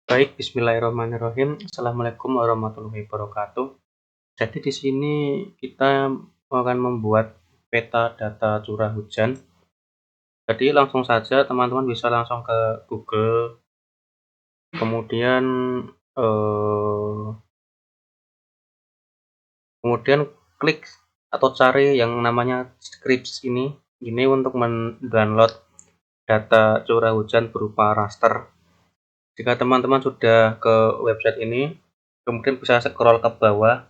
Baik, bismillahirrahmanirrahim. Assalamualaikum warahmatullahi wabarakatuh. Jadi di sini kita akan membuat peta data curah hujan. Jadi langsung saja teman-teman bisa langsung ke Google, kemudian eh, kemudian klik atau cari yang namanya Scripts ini untuk mendownload data curah hujan berupa raster. Jika teman-teman sudah ke website ini, kemudian bisa scroll ke bawah,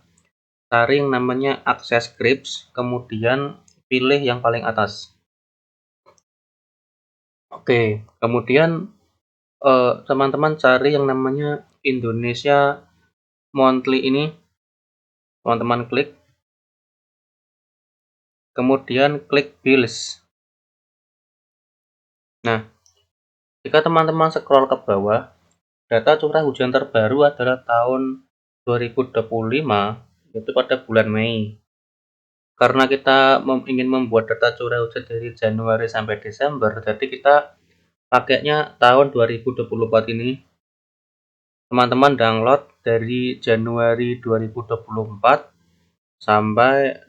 cari yang namanya Access Scripts, kemudian pilih yang paling atas. Oke, kemudian teman-teman cari yang namanya Indonesia Monthly ini, teman-teman klik, kemudian klik Bills. Nah, jika teman-teman scroll ke bawah, data curah hujan terbaru adalah tahun 2025, yaitu pada bulan Mei. Karena kita ingin membuat data curah hujan dari Januari sampai Desember, jadi kita pakainya tahun 2024 ini. Teman-teman download dari Januari 2024 sampai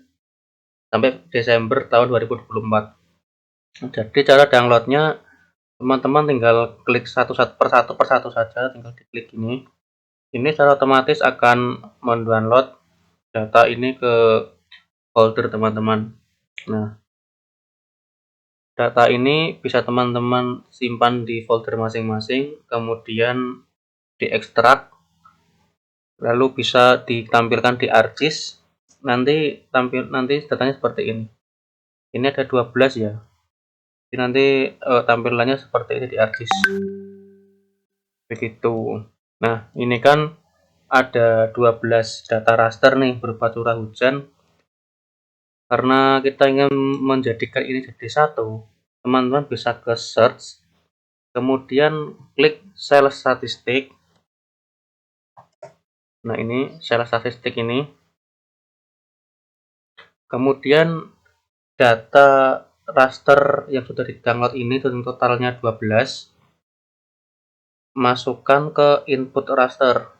Desember tahun 2024. Jadi cara downloadnya, teman-teman tinggal klik per satu saja, tinggal diklik ini. Ini secara otomatis akan mendownload data ini ke folder teman-teman. Nah, data ini bisa teman-teman simpan di folder masing-masing, kemudian diekstrak, lalu bisa ditampilkan di ArcGIS. Nanti datanya seperti ini. Ini ada 12 ya. Jadi nanti tampilannya seperti ini di ArcGIS. Begitu. Nah, ini kan ada 12 data raster nih berupa curah hujan. Karena kita ingin menjadikan ini jadi satu, teman-teman bisa ke search, kemudian klik sel statistik. Nah, ini sel statistik ini. Kemudian data raster yang sudah di-download ini totalnya 12, masukkan ke input raster.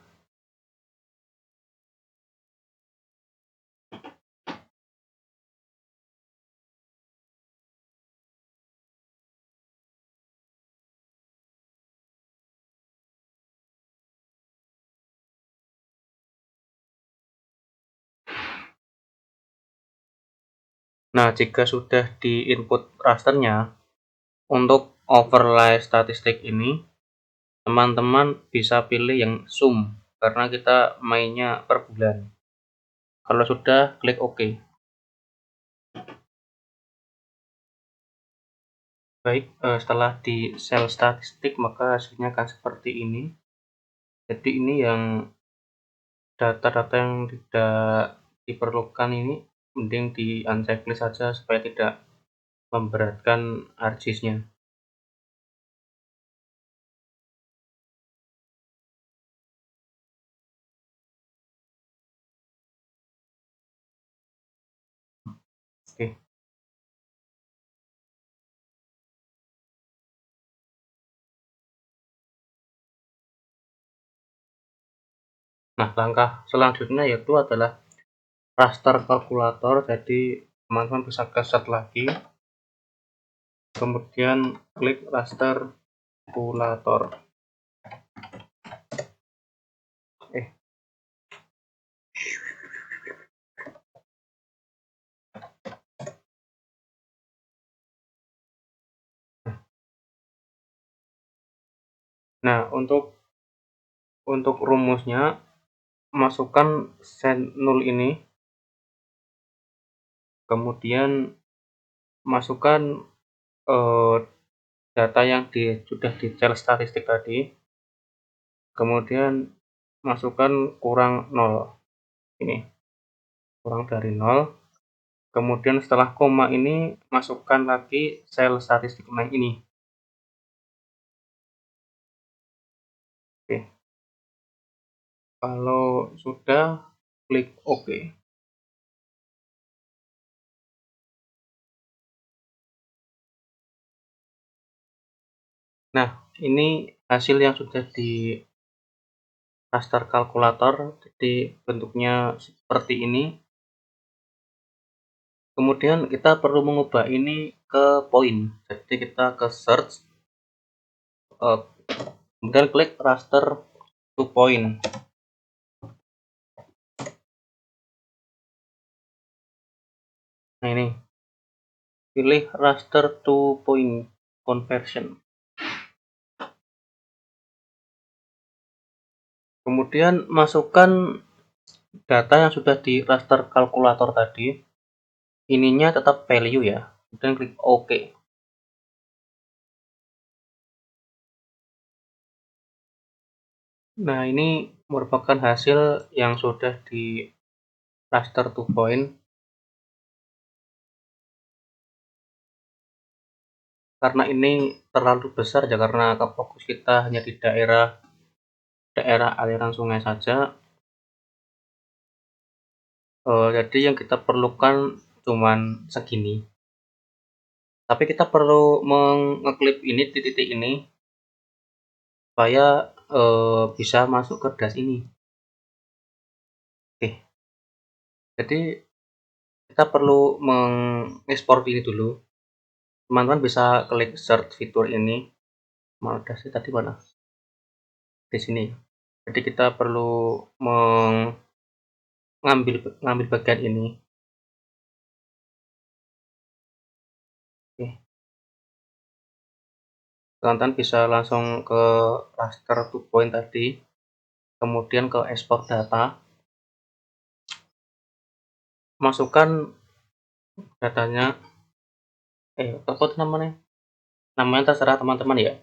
Nah, jika sudah di input rasternya, untuk overlay statistik ini, teman-teman bisa pilih yang zoom, karena kita mainnya per bulan. Kalau sudah, klik OK. Baik, setelah di sel statistik, maka hasilnya akan seperti ini. Jadi ini yang data-data yang tidak diperlukan ini, mending di unchecklist saja supaya tidak memberatkan ArcGIS-nya. Oke. Nah, langkah selanjutnya yaitu adalah raster kalkulator. Jadi teman-teman bisa ke set lagi, kemudian klik raster kalkulator. Nah, untuk rumusnya, masukkan sen 0 ini, kemudian masukkan data yang sudah di cel statistik tadi, kemudian masukkan kurang 0 ini, kurang dari 0, kemudian setelah koma ini masukkan lagi sel statistik ini. Oke, kalau sudah, klik OK. Nah, ini hasil yang sudah raster kalkulator, jadi bentuknya seperti ini. Kemudian kita perlu mengubah ini ke poin, jadi kita ke search, kemudian klik raster to point. Nah, ini pilih raster to point conversion. Kemudian masukkan data yang sudah di raster kalkulator tadi, ininya tetap value ya, kemudian klik OK. Nah, ini merupakan hasil yang sudah di raster to point. Karena ini terlalu besar ya, karena fokus kita hanya di daerah aliran sungai saja. Jadi yang kita perlukan cuman segini. Tapi kita perlu mengeklip ini, titik-titik ini, supaya bisa masuk ke dash ini. Oke. Jadi kita perlu mengekspor ini dulu. Teman-teman bisa klik search fitur ini. Mau dashnya tadi mana? Di sini. Jadi kita perlu mengambil bagian ini. Oke. Teman-teman bisa langsung ke raster to point tadi, kemudian ke export data, masukkan datanya, apa namanya terserah teman-teman ya.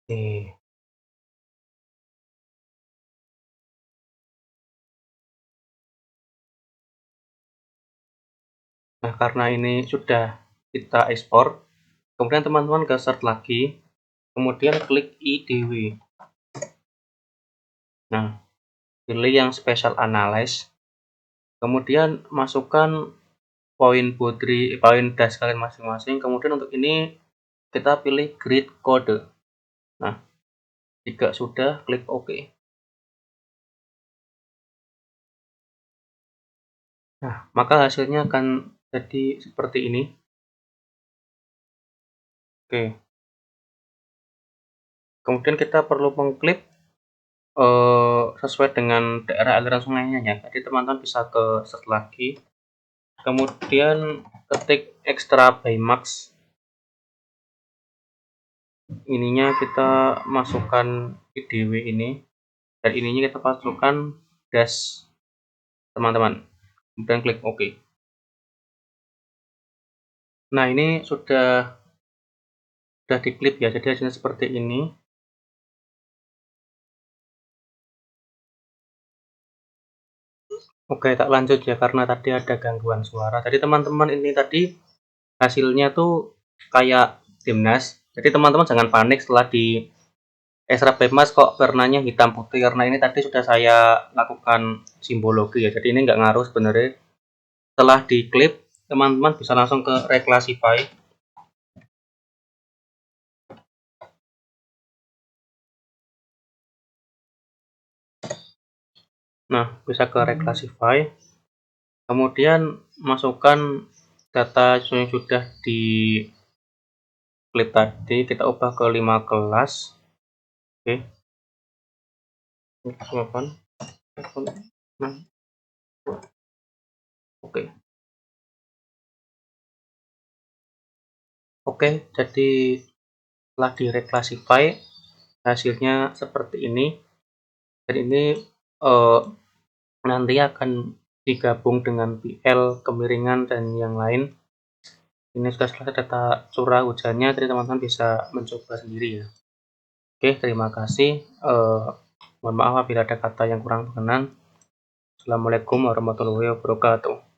Oke. Nah, karena ini sudah kita ekspor, kemudian teman-teman ke search lagi, kemudian klik IDW. Nah, pilih yang special analyze, kemudian masukkan poin dash kalian masing-masing. Kemudian untuk ini kita pilih grid code. Nah, jika sudah, klik OK. Nah, maka hasilnya akan jadi seperti ini. Oke. Kemudian kita perlu mengklip sesuai dengan daerah aliran sungainya ya. Jadi teman-teman bisa ke search lagi, kemudian ketik extra by max. Ininya kita masukkan IDW ini, dan ininya kita masukkan dash teman-teman, kemudian klik OK. Nah, ini sudah diklip ya, jadi hasilnya seperti ini. Oke, tak lanjut ya, karena tadi ada gangguan suara. Jadi teman-teman, ini tadi hasilnya tuh kayak timnas. Jadi teman-teman jangan panik setelah di extra by max kok warnanya hitam putih, karena ini tadi sudah saya lakukan simbologi ya. Jadi ini nggak ngaruh sebenarnya. Setelah diklip, teman-teman bisa langsung ke reclassify. Nah, bisa ke reclassify, kemudian masukkan data yang sudah di klip tadi, kita ubah ke 5 kelas. Oke. Oke. Oke, jadi setelah direclassify, hasilnya seperti ini. Dan ini nanti akan digabung dengan PL, kemiringan, dan yang lain. Ini sudah selesai data curah hujannya, jadi teman-teman bisa mencoba sendiri ya. Oke, terima kasih. Mohon maaf apabila ada kata yang kurang berkenan. Assalamualaikum warahmatullahi wabarakatuh.